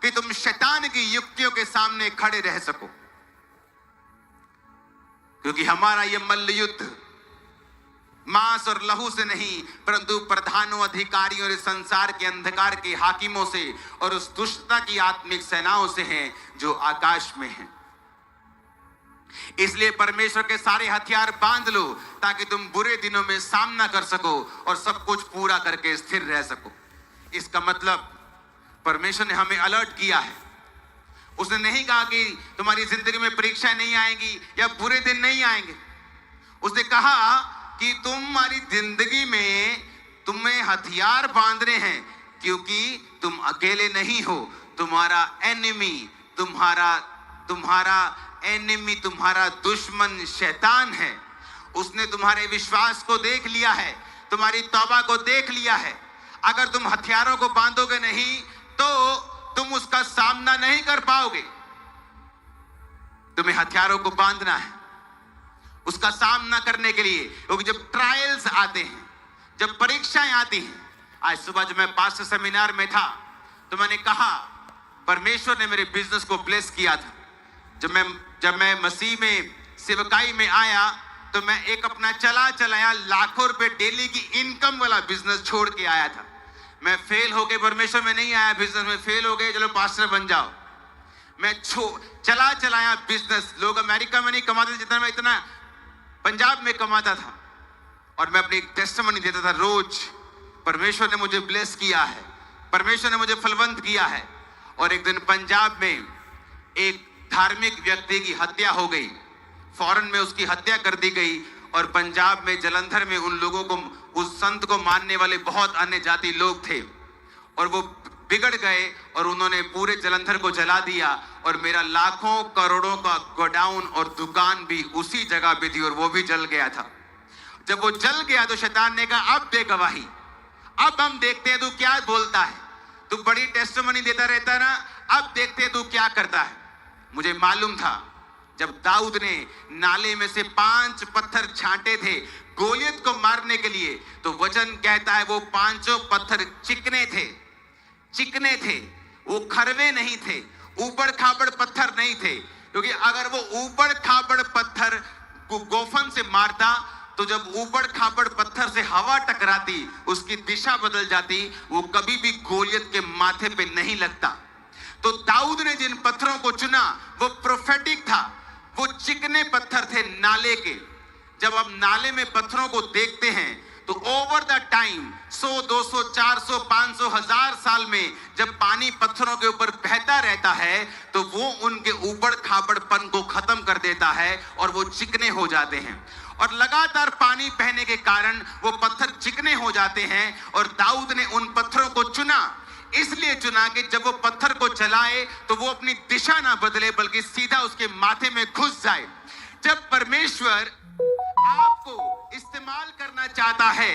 Speaker 1: कि तुम शैतान की युक्तियों के सामने खड़े रह सको, क्योंकि हमारा यह मल्ल युद्ध मांस और लहू से नहीं, परंतु प्रधानों, अधिकारियों और इस संसार के अंधकार के हाकिमों से और उस दुष्टता की आत्मिक सेनाओं से हैं जो आकाश में हैं। इसलिए परमेश्वर के सारे हथियार बांध लो ताकि तुम बुरे दिनों में सामना कर सको और सब कुछ पूरा करके स्थिर रह सको। इसका मतलब परमेश्वर ने हमें अलर्ट किया है। उसने नहीं कहा कि तुम्हारी जिंदगी में परीक्षाएं नहीं आएंगी या बुरे दिन नहीं आएंगे। उसने कहा कि तुम्हारी जिंदगी में तुम्हें हथियार बांधने हैं, क्योंकि तुम अकेले नहीं हो। तुम्हारा एनिमी, तुम्हारा दुश्मन शैतान है। उसने तुम्हारे विश्वास को देख लिया है, तुम्हारी तौबा को देख लिया है। अगर तुम हथियारों को बांधोगे नहीं तो तुम उसका सामना नहीं कर पाओगे। तुम्हें हथियारों को बांधना है उसका सामना करने के लिए, क्योंकि जब ट्रायल्स आते हैं, जब परीक्षाएं आती हैं। आज सुबह जब मैं पास्टर सेमिनार में था तो मैंने कहा परमेश्वर ने मेरे बिजनेस को ब्लेस किया था। जब मैं मसीह में सेवकाई में आया तो मैं एक अपना चलाया लाखों रुपए डेली की इनकम वाला बिजनेस छोड़ के आया था। मैं फेल हो गए, परमेश्वर में नहीं आया, बिजनेस में फेल हो गए, चलो पास्टर बन जाओ। मैं चलाया बिजनेस, लोग अमेरिका में नहीं कमाते जितना मैं इतना पंजाब में कमाता था। और मैं अपनी टेस्टिमनी देता था रोज, परमेश्वर ने मुझे ब्लेस किया है, परमेश्वर ने मुझे फलवंत किया है। और एक दिन पंजाब में एक धार्मिक व्यक्ति की हत्या हो गई, फौरन में उसकी हत्या कर दी गई। और पंजाब में जलंधर में उन लोगों को, उस संत को मानने वाले बहुत अन्य जाति लोग थे और वो बिगड़ गए और उन्होंने पूरे जलंधर को जला दिया। और मेरा लाखों करोड़ों का गोडाउन और दुकान भी उसी जगह पे थी और वो भी जल गया था। जब वो जल गया तो शैतान ने कहा अब दे गवाही, अब हम देखते हैं तू क्या बोलता है, तू बड़ी टेस्टिमनी देता रहता है ना, अब देखते हैं तू क्या करता है। मुझे मालूम था जब दाऊद ने नाले में से 5 पत्थर छांटे थे गोलियत को मारने के लिए, तो वचन कहता है वो 5 पत्थर चिकने थे, वो खरवे नहीं थे, ऊबड़ खाबड़ पत्थर नहीं थे। क्योंकि अगर वो ऊबड़ खाबड़ पत्थर को गोफन से मारता तो जब ऊबड़ खाबड़ पत्थर से हवा टकराती उसकी दिशा बदल जाती, वो कभी भी गोलियत के माथे पे नहीं लगता। तो दाऊद ने जिन पत्थरों को चुना वो प्रोफेटिक था, वो चिकने पत्थर थे नाले के। जब आप नाले में पत्थरों को देखते हैं तो ओवर द टाइम 100, 200, 400, 500, 1000 साल में जब पानी पत्थरों के ऊपर बहता रहता है तो वो उनके ऊबड़ खाबड़पन को खत्म कर देता है और वो चिकने हो जाते हैं। और लगातार पानी बहने के कारण वो पत्थर चिकने हो जाते हैं। और दाऊद ने उन पत्थरों को चुना, इसलिए चुना कि जब वो पत्थर को चलाए तो वो अपनी दिशा ना बदले बल्कि सीधा उसके माथे में घुस जाए। जब परमेश्वर आपको इस्तेमाल करना चाहता है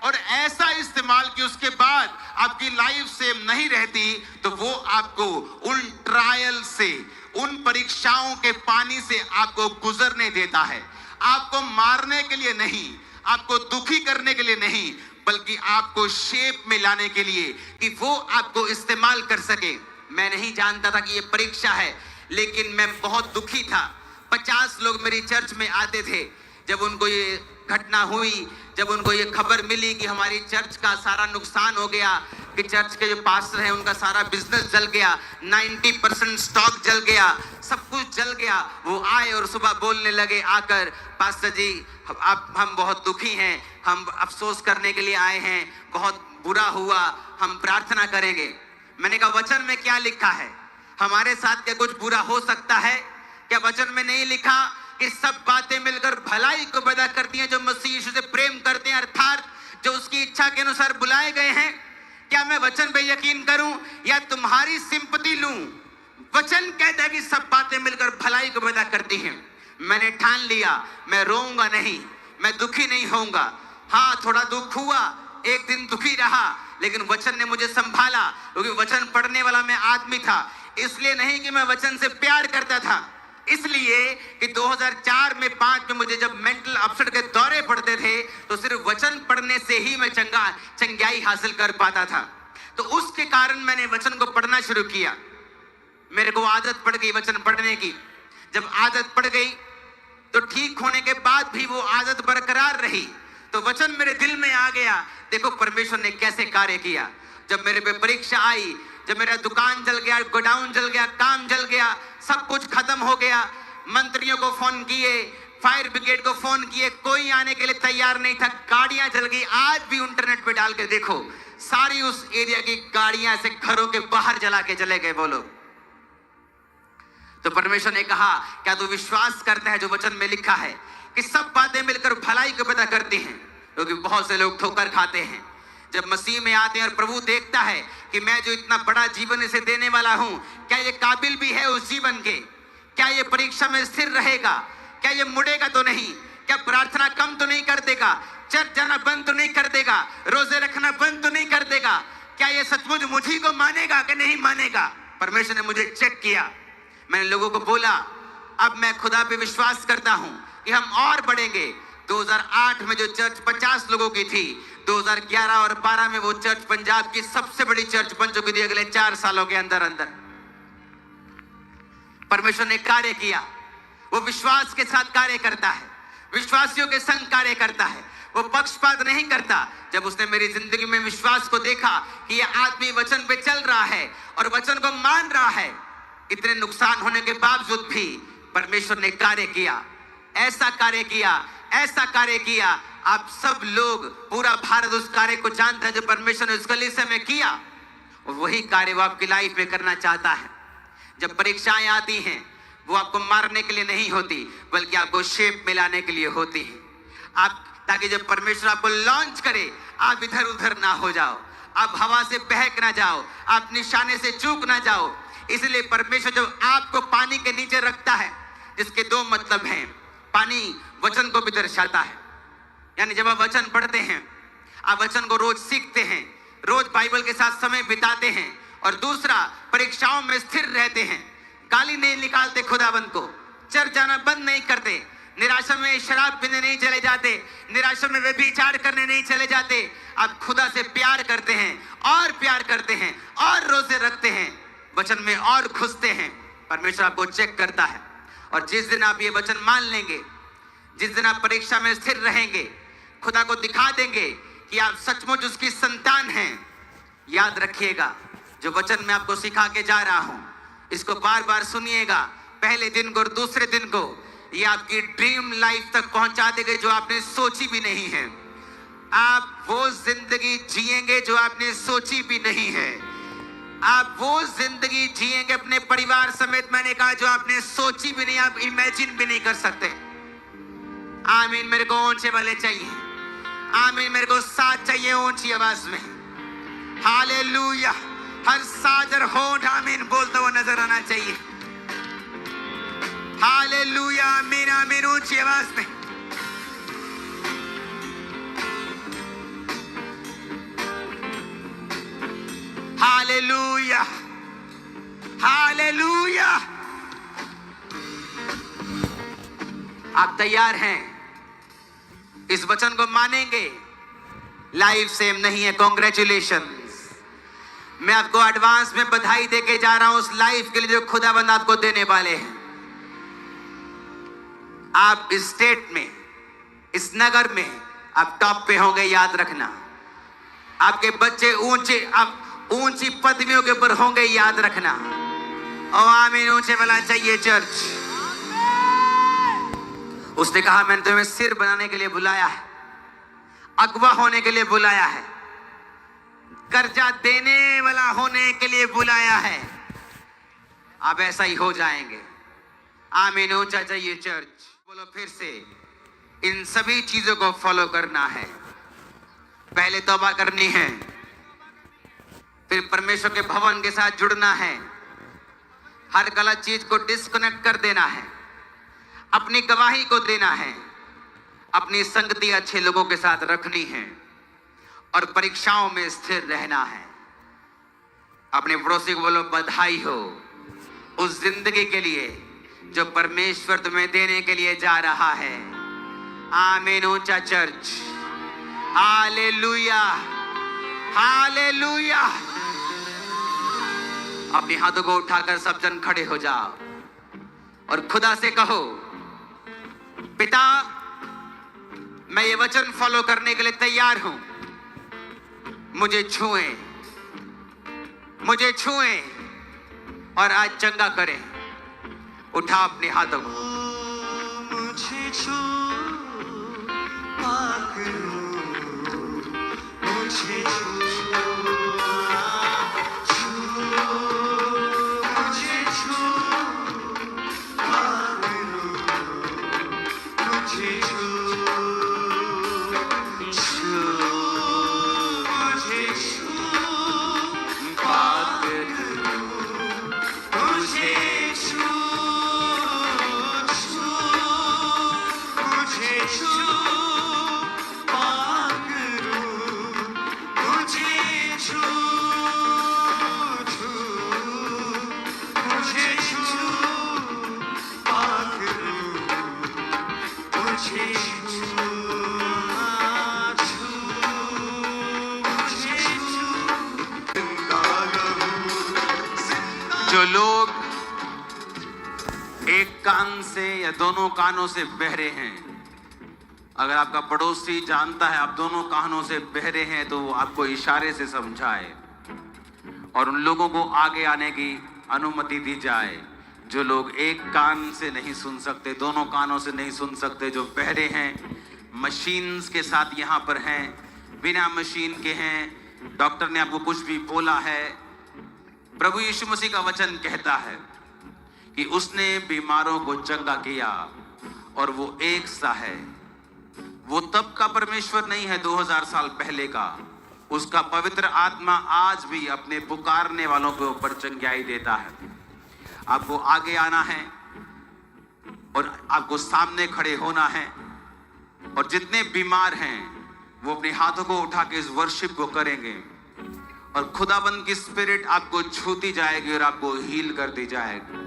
Speaker 1: और ऐसा इस्तेमाल कि उसके बाद आपकी लाइफ सेम नहीं रहती, तो वो आपको उन ट्रायल से, उन परीक्षाओं के पानी से आपको गुजरने देता है। आपको मारने के लिए नहीं, आपको दुखी करने के लिए नहीं, बल्कि आपको शेप में लाने के लिए कि वो आपको इस्तेमाल कर सके। मैं नहीं जानता था कि ये परीक्षा है, लेकिन मैं बहुत दुखी था। 50 लोग मेरी चर्च में आते थे। जब उनको ये घटना हुई, जब उनको ये खबर मिली कि हमारी चर्च का सारा नुकसान हो गया, कि चर्च के जो पास्टर हैं उनका सारा बिजनेस जल गया, 90% स्टॉक जल गया, सब कुछ जल गया, वो आए और सुबह बोलने लगे आकर, पास्टर जी हम बहुत दुखी हैं, हम अफसोस करने के लिए आए हैं, बहुत बुरा हुआ, हम प्रार्थना करेंगे। मैंने कहा वचन में क्या लिखा है? हमारे साथ क्या कुछ बुरा हो सकता है? क्या वचन में नहीं लिखा कि सब बातें मिलकर भलाई को पैदा करती हैं जो मसीह यीशु से प्रेम करते हैं, अर्थात जो उसकी इच्छा के अनुसार बुलाए गए हैं? क्या मैं वचन पे यकीन करूं या तुम्हारी सिंपैथी लूं? वचन कहता है कि सब बातें मिलकर भलाई को पैदा करती हैं। मैंने ठान लिया, मैं रोऊंगा नहीं, मैं दुखी नहीं होऊंगा। हाँ, थोड़ा दुख हुआ, एक दिन दुखी रहा, लेकिन वचन ने मुझे संभाला, क्योंकि वचन पढ़ने वाला मैं आदमी था। इसलिए नहीं कि मैं वचन से प्यार करता था, इसलिए कि 2004 में 5 में मुझे जब मेंटल अपसेट के दौरे पड़ते थे तो सिर्फ वचन पढ़ने से ही मैं चंगाई हासिल कर पाता था। तो उसके कारण मैंने वचन को पढ़ना शुरू किया। मेरे को आदत पड़ गई वचन पढ़ने की। जब आदत पड़ गई तो ठीक होने के बाद भी वो आदत बरकरार रही, तो वचन मेरे दिल में आ गया। देखो परमेश्वर ने कैसे कार्य किया। जब मेरे पे परीक्षा आई, जब मेरा दुकान जल गया, गोडाउन जल गया, काम जल गया, सब कुछ खत्म हो गया, मंत्रियों को फोन किए, फायर ब्रिगेड को फोन किए, कोई आने के लिए तैयार नहीं था, गाड़ियां जल गई। आज भी इंटरनेट पे डाल के देखो, सारी उस एरिया की गाड़ियां से घरों के बाहर जला के चले गए वो लोग। तो परमेश्वर ने कहा क्या तू विश्वास करता है जो वचन में लिखा है कि सब बातें मिलकर भलाई को पैदा करती हैं? क्योंकि बहुत से लोग ठोकर खाते हैं। जब मसीह में आते हैं और प्रभु देखता है कि मैं जो इतना बड़ा जीवन इसे देने वाला हूं, क्या ये काबिल भी है उस जीवन के? क्या ये परीक्षा में स्थिर रहेगा? क्या ये मुड़ेगा तो नहीं? क्या प्रार्थना कम तो नहीं कर देगा? चर्च जाना बंद तो नहीं कर देगा? रोजे रखना बंद तो नहीं कर देगा? क्या ये सचमुच मुझी को मानेगा कि नहीं मानेगा? परमेश्वर ने मुझे चेक किया। मैंने लोगों को बोला, अब मैं खुदा पे विश्वास करता हूं कि हम और बढ़ेंगे। 2008 में जो चर्च 50 लोगों की थी, 2011 और 12 में वो चर्च पंजाब की सबसे बड़ी चर्च बन चुकी थी अगले 4 सालों के अंदर अंदर। परमेश्वर ने कार्य किया। वो विश्वास के साथ कार्य करता है, विश्वासियों के संग कार्य करता है, वो पक्षपात नहीं करता। जब उसने मेरी जिंदगी में विश्वास को देखा कि ये आदमी वचन पे चल रहा है और वचन को मान रहा है, इतने नुकसान होने के बावजूद भी परमेश्वर ने कार्य किया, ऐसा कार्य किया, ऐसा कार्य किया। आप सब लोग, पूरा भारत उस कार्य को जानता है जो परमेश्वर ने उस कलीसिया में किया, और वही कार्य वो आपकी लाइफ में करना चाहता है। जब परीक्षाएं आती हैं, वो आपको मारने के लिए नहीं होती, बल्कि आपको शेप में लाने के लिए होती है। आप, ताकि जब परमेश्वर आपको लॉन्च करे, आप इधर उधर ना हो जाओ, आप हवा से बहक ना जाओ, आप निशाने से चूक ना जाओ। इसलिए परमेश्वर जब आपको पानी के नीचे रखता है, जिसके 2 मतलब हैं। पानी वचन को भी दर्शाता है, यानी जब आप वचन पढ़ते हैं, आप वचन को रोज सीखते हैं, रोज बाइबल के साथ समय बिताते हैं, और दूसरा, परीक्षाओं में स्थिर रहते हैं, गाली नहीं निकालते खुदाबंद को, चर्च जाना बंद नहीं करते, निराशा में शराब पीने नहीं चले जाते, निराशा में व्यभिचार करने नहीं चले जाते। आप खुदा से प्यार करते हैं और प्यार करते हैं और रोजे रखते हैं, वचन में और घुसते हैं। परमेश्वर आपको चेक करता है, और जिस दिन आप ये वचन मान लेंगे, जिस दिन आप परीक्षा में स्थिर रहेंगे, खुदा को दिखा देंगे कि आप सचमुच उसकी संतान हैं। याद रखिएगा, जो वचन मैं आपको सिखा के जा रहा हूं, इसको बार बार सुनिएगा। पहले दिन को और दूसरे दिन को ये आपकी ड्रीम लाइफ तक पहुंचा देगा जो आपने सोची भी नहीं है। आप वो जिंदगी जिएंगे जो आपने सोची भी नहीं है। आप वो जिंदगी जिएंगे अपने परिवार समेत, मैंने कहा, जो आपने सोची भी नहीं, आप इमेजिन भी नहीं कर सकते। आमीन। मेरे को ऊंचे वाले चाहिए, आमीन। मेरे को साथ चाहिए ऊंची आवाज में। हालेलुया। हर साज और होंठ आमीन बोलता हुआ नजर आना चाहिए। हालेलुया। आमीन आमीन। ऊंची आवाज में। Hallelujah hallelujah. आप तैयार हैं? इस वचन को मानेंगे? लाइफ सेम नहीं है। कॉन्ग्रेचुलेशन। मैं आपको एडवांस में बधाई देके जा रहा हूं उस लाइफ के लिए जो खुदाबंद आपको देने वाले हैं। आप इस स्टेट में, इस नगर में आप टॉप पे होंगे, याद रखना। आपके बच्चे ऊंची पदवियों के ऊपर होंगे, याद रखना। और आमीन। ऊंचे वाला चाहिए चर्च। उसने कहा, मैंने तुम्हें सिर बनाने के लिए बुलाया है, अगवा होने के लिए बुलाया है, कर्जा देने वाला होने के लिए बुलाया है। आप ऐसा ही हो जाएंगे। आमीन। ऊंचा चाहिए चर्च। बोलो फिर से। इन सभी चीजों को फॉलो करना है। पहले तौबा करनी है, फिर परमेश्वर के भवन के साथ जुड़ना है, हर गलत चीज को डिस्कनेक्ट कर देना है, अपनी गवाही को देना है, अपनी संगति अच्छे लोगों के साथ रखनी है, और परीक्षाओं में स्थिर रहना है। अपने पड़ोसी को बोलो, बधाई हो उस जिंदगी के लिए जो परमेश्वर तुम्हें देने के लिए जा रहा है। आमीन। ऊंचा चर्च। Hallelujah hallelujah. अपने हाथों को उठाकर सब जन खड़े हो जाओ और खुदा से कहो, पिता, मैं ये वचन फॉलो करने के लिए तैयार हूं। मुझे छुएं, मुझे छुएं और आज चंगा करें। उठा अपने हाथों को।
Speaker 2: मुझे छू पाक मुझे
Speaker 1: जो लोग एक कान से या दोनों कानों से बहरे हैं, अगर आपका पड़ोसी जानता है आप दोनों कानों से बहरे हैं तो वो आपको इशारे से समझाए और उन लोगों को आगे आने की अनुमति दी जाए। जो लोग एक कान से नहीं सुन सकते, दोनों कानों से नहीं सुन सकते, जो बहरे हैं, मशीन्स के साथ यहाँ पर हैं, बिना मशीन के हैं, डॉक्टर ने आपको कुछ भी बोला है, प्रभु यीशु मसीह का वचन कहता है कि उसने बीमारों को चंगा किया और वो एक सा है। वो तब का परमेश्वर नहीं है 2000 साल पहले का। उसका पवित्र आत्मा आज भी अपने पुकारने वालों के ऊपर चंगाई देता है। आपको आगे आना है और आपको सामने खड़े होना है और जितने बीमार हैं वो अपने हाथों को उठा के इस वर्शिप को करेंगे और खुदाबंद की स्पिरिट आपको छूती जाएगी और आपको हील कर दी जाएगी।